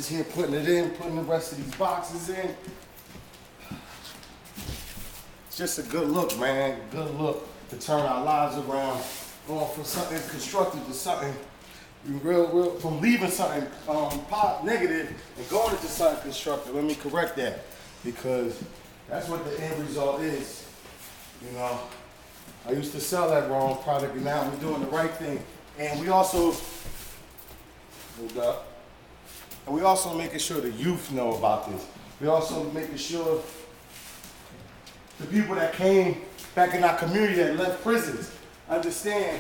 Just here putting it in, putting the rest of these boxes in. It's just a good look, man. Good look to turn our lives around. Going from something constructive to something real, from leaving something negative and going into something constructive. Let me correct that, because that's what the end result is. You know, I used to sell that wrong product, and now we're doing the right thing. And we also, hold up, and we also making sure the youth know about this. We also making sure the people that came back in our community that left prisons understand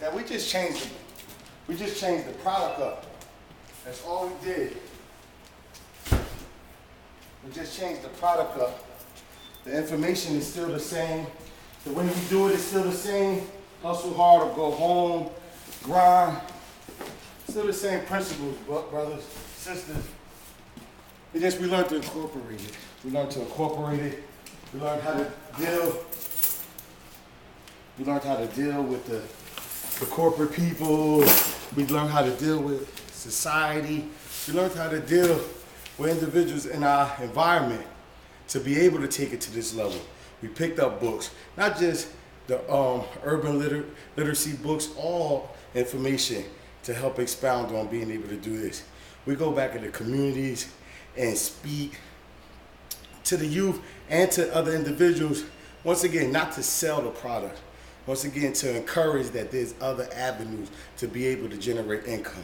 that we just changed the product up. That's all we did. We just changed the product up. The information is still the same. The way we do it is still the same. Hustle hard or go home, grind. Still the same principles, brothers, sisters. We learned to incorporate it. We learned to incorporate it. We learned how to deal. We learned how to deal with the corporate people. We learned how to deal with society. We learned how to deal with individuals in our environment to be able to take it to this level. We picked up books, not just the urban literacy books, all information to help expound on being able to do this. We go back into communities and speak to the youth and to other individuals, once again, not to sell the product, once again, to encourage that there's other avenues to be able to generate income.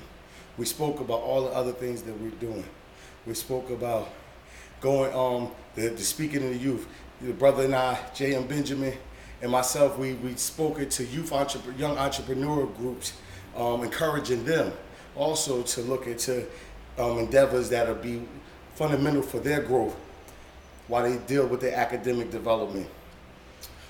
We spoke about all the other things that we're doing. We spoke about going, the speaking to the youth. The brother and I, J.M. Benjamin, and myself, we spoke to young entrepreneur groups, encouraging them also to look into endeavors that'll be fundamental for their growth while they deal with their academic development.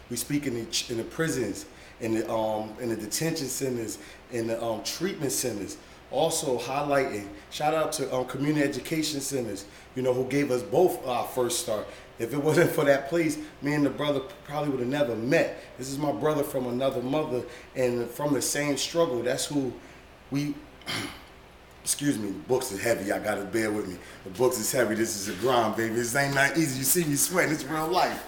We speak in the prisons, in the detention centers, in the treatment centers, also highlighting, shout out to community education centers, you know, who gave us both our first start. If it wasn't for that place, me and the brother probably would have never met. This is my brother from another mother and from the same struggle. That's who we, excuse me, the books is heavy, I gotta bear with me. The books is heavy, this is a grind, baby. This ain't not easy, you see me sweating, it's real life.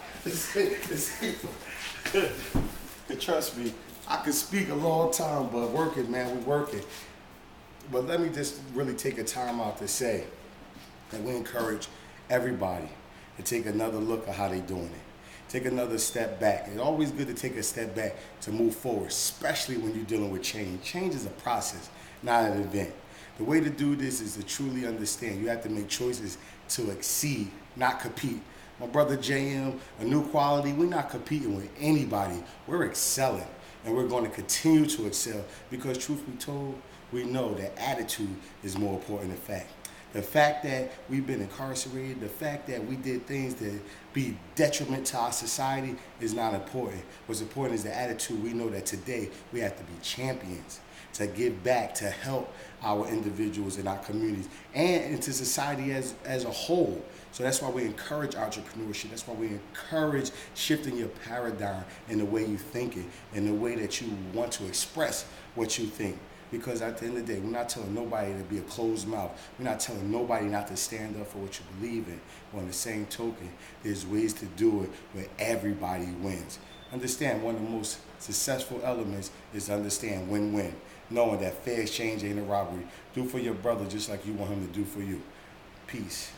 Trust me, I could speak a long time, but working, man, we working. But let me just really take a time out to say that we encourage everybody to take another look at how they're doing it. Take another step back. It's always good to take a step back to move forward, especially when you're dealing with change. Change is a process, not an event. The way to do this is to truly understand. You have to make choices to exceed, not compete. My brother JM, a new quality, we're not competing with anybody. We're excelling, and we're going to continue to excel because truth be told, we know that attitude is more important than fact. The fact that we've been incarcerated, the fact that we did things that be detriment to our society is not important. What's important is the attitude. We know that today we have to be champions, to give back, to help our individuals in our communities and into society as a whole. So that's why we encourage entrepreneurship. That's why we encourage shifting your paradigm in the way you think it, in the way that you want to express what you think. Because at the end of the day, we're not telling nobody to be a closed mouth. We're not telling nobody not to stand up for what you believe in. But on the same token, there's ways to do it where everybody wins. Understand, one of the most successful elements is to understand win-win, knowing that fair exchange ain't a robbery. Do for your brother just like you want him to do for you. Peace.